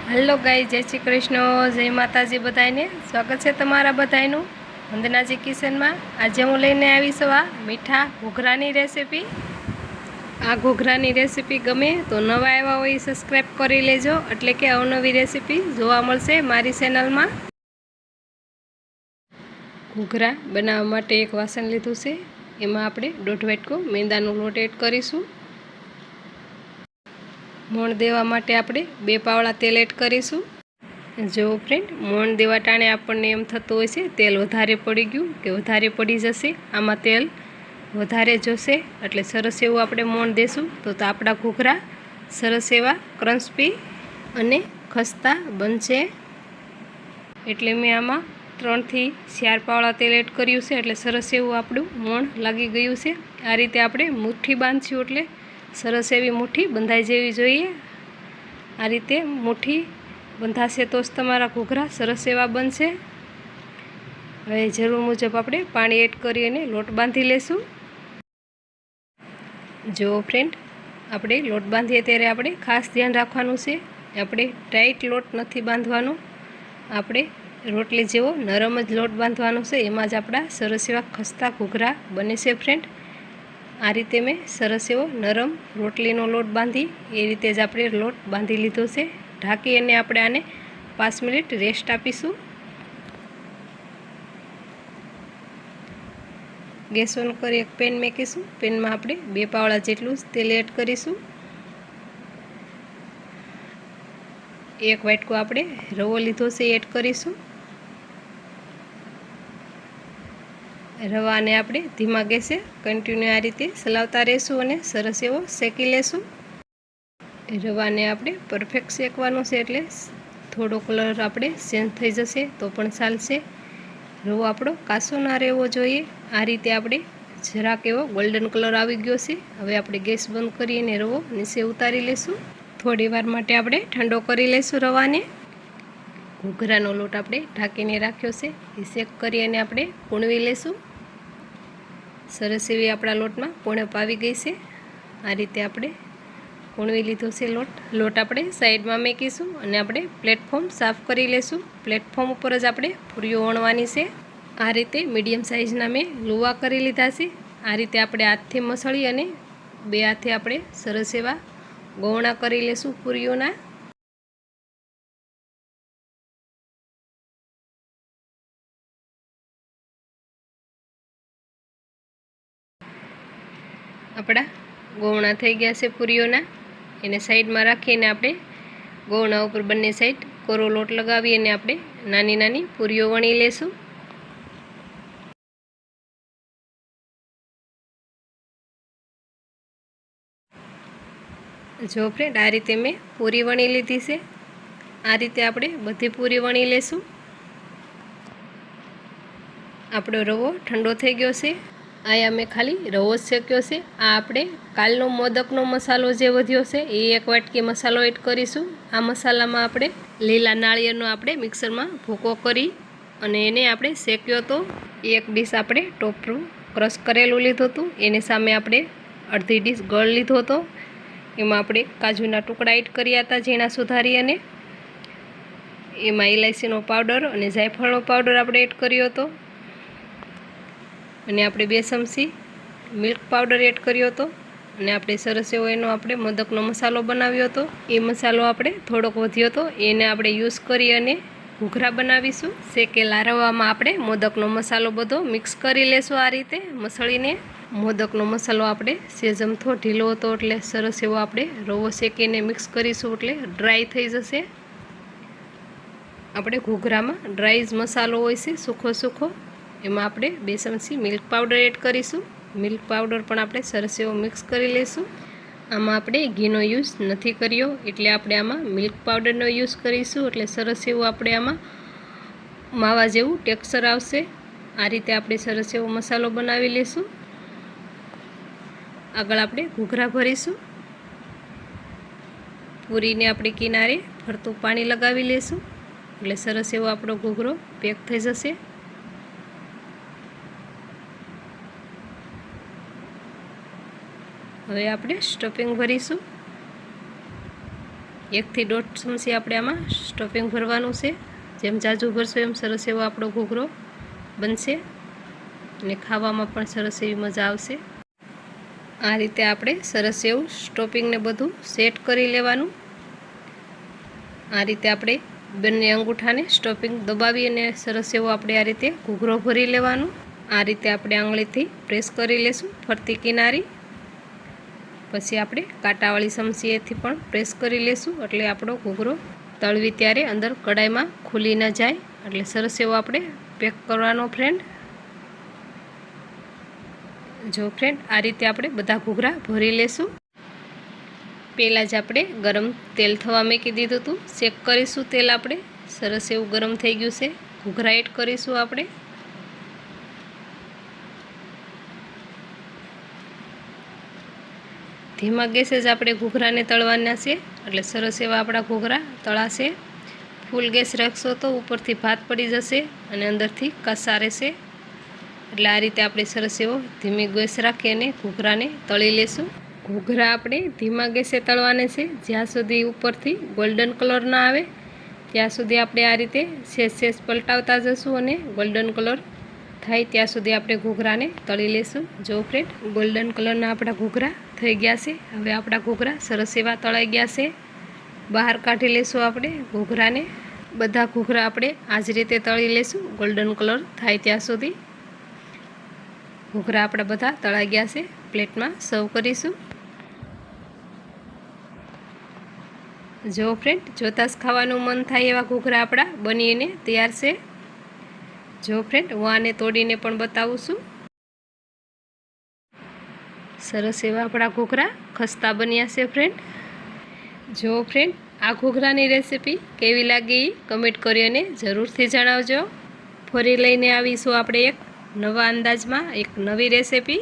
Hello गाई, जय श्री कृष्ण, जय माताजी। बधाने स्वागत है तमारा बधाईनु वंदनाजी किचन में। आज हूँ लईने आवी छुं आ मीठा घूघरानी रेसिपी। आ घूघरानी रेसिपी गमे तो नवा आव्या होय सब्सक्राइब करी लेजो, एटले के अवनवी रेसिपी जोवा मळशे मारी चेनल में। घूघरा बनाववा माटे एक वासण लीधुं छे, एमां आपणे 1.5 वाटको मैदानो लोट एड करीशुं। मोण देवा माटे आपणे 2 पावड़ा तेल एड करीशुं। जो फ्रेंड मोण देवा टाणे आपणे एम थतुं होय छे तेल वधारे पड़ी गयुं के वधारे पड़ी जशे, आमां तेल वधारे जोशे एटले सरस एवुं आपणे मोण देशुं तो आपणा घूघरा सरस एवा क्रंस्पी अने खस्ता बनशे। एटले मैं आमां 3 થી 4 पावड़ा तेल एड कर्युं छे एटले सरस एवुं आपणुं मोण लागी गयुं छे। आ रीते आपणे मुठ्ठी बांधशुं एटले सरस एवी मुठ्ठी बंधाई जेवी जोईए। आ रीते मुठ्ठी बंधाशे तो ज तमारा घूघरा सरस एवा बनशे। हवे जरूर मुजब आपणे पाणी एड करी अने लोट बांधी लेशुं। जो फ्रेंड आपणे लोट बांधीए त्यारे आपणे खास ध्यान राखवानुं छे, आपणे टाइट लोट नथी बांधवानो। आपणे रोटली जेवो नरम ज लोट बांधवानो छे, एमां ज आपणा सरस एवा खस्ता घूघरा बने छे फ्रेंड। आ रीते मैं सरस एवो नरम रोटलीनो लोट बांधी ए रीते ज आपणे लोट बांधी लीधो छे। ढांकी अने आपणे आने 5 मिनिट रेस्ट आपीशुं। गैस ऑन करी एक पेन मूकीशुं। पेन में आपणे 2 पावड़ा जेटलुं तेल एड करीशुं। 1 वाटको आपणे रवो लीधो छे एड करीशुं। रवाने आपणे धीमा गैसे कन्टिन्यू आ रीते चलावता रहेशुं अने सरस एवो शेकी लेशुं। रवाने आपणे परफेक्ट शेकवानो छे एटले थोड़ो कलर आपणे चेन्ज थई जशे तो पण चालशे। रवो आपणो काचो ना रहेवो जोईए। आ रीते आपणे जराक एवो गोल्डन कलर आवी गयो छे। हवे आपणे गैस बंध करी अने रवो नीचे उतारी लेशुं। थोड़ी वार माटे आपणे ठंडो करी लेशुं रवाने। घूघरानो लोट आपणे ढांकीने राख्यो छे, ए शेक करी अने आपणे पूणवी लेशुं। सरस एवी आपणा लोटमां पूणप आवी गई छे। आ रीते आपणे पूणवी लीधो छे लोट आपणे साइडमां मेकीशुं अने आपणे प्लेटफॉर्म साफ करी लेशुं। प्लेटफॉर्म उपर ज आपणे पूरीओ वणवानी छे। आ रीते मीडियम साइजना में लुवा करी लीधा छे। आ रीते आपणे हाथथी मसळी अने 2 हाथे आपणे सरस एवा गौणा करी लेशुं पूरीओना। आपड़ा गौणा थई गया छे पूरीओना। एने साइड में राखीने आपणे गौणा उपर बंने साइड कोरो लोट लगावी अने आपणे नानी नानी पूरीओ वणी लेशुं। जो फ्रेंड आ रीते मैं पूरी वणी लीधी छे। आ रीते आपणे बधी पूरी वणी लेशुं। आपणो रवो ठंडो थई गयो छे। आया मैं खाली रवो शेक्यो छे। आ आपणे कालनो मोदकनो मसालो जे वध्यो छे ए 1 वाटकी मसालो एड करीशुं। आ मसालामां आपणे લીલા નાળિયેરનો આપણે મિક્સરમાં ભૂકો કરી અને એને આપણે શેક્યો હતો। એક ડીશ આપણે ટોપરું ક્રશ કરેલું લીધું હતું, એને સામે આપણે અડધી ડીશ ગળ લીધો હતો। એમાં આપણે કાજુના ટુકડા એડ કર્યા હતા ઝીણા સુધારી અને એમાં ઇલાયચીનો પાવડર અને જાયફળનો પાવડર આપણે એડ કર્યો હતો અને આપણે 2 ચમચી મિલ્ક પાવડર એડ કર્યો હતો અને આપણે સરસ એવો એનો આપણે મોદકનો મસાલો બનાવ્યો હતો। એ મસાલો આપણે થોડોક વધ્યો હતો, એને આપણે યુઝ કરી અને ઘૂઘરા બનાવીશું। શેકેલા રવામાં આપણે મોદકનો મસાલો બધો મિક્સ કરી લેશું। આ રીતે મસળીને મોદકનો મસાલો આપણે સેજમથો ઢીલો હતો એટલે સરસ એવો આપણે રવો શેકીને મિક્સ કરીશું એટલે ડ્રાય થઈ જશે। આપણે ઘૂઘરામાં ડ્રાય જ મસાલો હોય છે સૂખો સૂખો। એમાં આપણે 2 ચમચી મિલ્ક પાવડર એડ કરીશું। મિલ્ક પાવડર પણ આપણે સરસ એવો મિક્સ કરી લેશું। આમાં આપણે ઘીનો યુઝ નથી કર્યો એટલે આપણે આમાં મિલ્ક પાવડરનો યુઝ કરીશું એટલે સરસ એવું આપણે આમાં માવા જેવું ટેક્સચર આવશે। આ રીતે આપણે સરસ એવો મસાલો બનાવી લેશું। આગળ આપણે ઘૂઘરા ભરીશું। પૂરીને આપણે કિનારે ફરતું પાણી લગાવી લેશું એટલે સરસ એવો આપણો ઘૂઘરો પેક થઈ જશે। હવે આપણે સ્ટફિંગ ભરીશું। 1 થી 1.5 ચમચી આપણે આમાં સ્ટફિંગ ભરવાનું છે। જેમ જાજુ ભરશો એમ સરસ એવો આપણો ઘૂઘરો બનશે અને ખાવામાં પણ સરસ એવી મજા આવશે। આ રીતે આપણે સરસ એવું સ્ટફિંગને બધું સેટ કરી લેવાનું। આ રીતે આપણે બંને અંગૂઠાને સ્ટફિંગ દબાવી અને સરસ એવો આપણે આ રીતે ઘૂઘરો ભરી લેવાનું। આ રીતે આપણે આંગળીથી પ્રેસ કરી લેશું ફરતી કિનારી। પછી આપણે કાંટાવાળી ચમચીએથી પણ પ્રેસ કરી લેશું એટલે આપણો ઘૂઘરો તળવી ત્યારે અંદર કડાઈમાં ખુલી ન જાય। એટલે સરસ એવો આપણે પેક કરવાનો ફ્રેન્ડ। જો ફ્રેન્ડ આ રીતે આપણે બધા ઘૂઘરા ભરી લેશું। પહેલાં જ આપણે ગરમ તેલ થવા મૂકી દીધું હતું। ચેક કરીશું તેલ આપણે સરસ એવું ગરમ થઈ ગયું છે। ઘૂઘરા એડ કરીશું આપણે। ધીમા ગેસે જ આપણે ઘૂઘરાને તળવાના છે એટલે સરસ એવા આપણા ઘૂઘરા તળાશે। ફૂલ ગેસ રાખશો તો ઉપરથી ભાત પડી જશે અને અંદરથી કસા રહેશે। એટલે આ રીતે આપણે સરસ એવો ધીમી ગેસ રાખી અને ઘૂઘરાને તળી લેશું। ઘૂઘરા આપણે ધીમા ગેસે તળવાને છે। જ્યાં સુધી ઉપરથી ગોલ્ડન કલર ન આવે ત્યાં સુધી આપણે આ રીતે સેજ પલટાવતા જશું અને ગોલ્ડન કલર થાય ત્યાં સુધી આપણે ઘૂઘરાને તળી લેશું। જો ફ્રેન્ડ ગોલ્ડન કલરના આપણા ઘૂઘરા થઈ ગયા છે। હવે આપણા ઘૂઘરા સરસ એવા તળાઈ ગયા છે। બહાર કાઢી લેશું આપણે ઘૂઘરાને। બધા ઘૂઘરા આપણે આ જ રીતે તળી લેશું ગોલ્ડન કલર થાય ત્યાં સુધી। ઘૂઘરા આપણા બધા તળાઈ ગયા છે। પ્લેટમાં સર્વ કરીશું। જો ફ્રેન્ડ જોતાં જ ખાવાનું મન થાય એવા ઘૂઘરા આપણા બનીને તૈયાર છે। જો ફ્રેન્ડ હું આને તોડીને પણ બતાવું છું। સરસ એવા આપણા ઘૂઘરા ખસ્તા બન્યા છે ફ્રેન્ડ। જો ફ્રેન્ડ આ ઘૂઘરાની રેસીપી કેવી લાગી કમેન્ટ કરી અને જરૂરથી જણાવજો। ફરી લઈને આવીશું આપણે એક નવા અંદાજમાં એક નવી રેસીપી।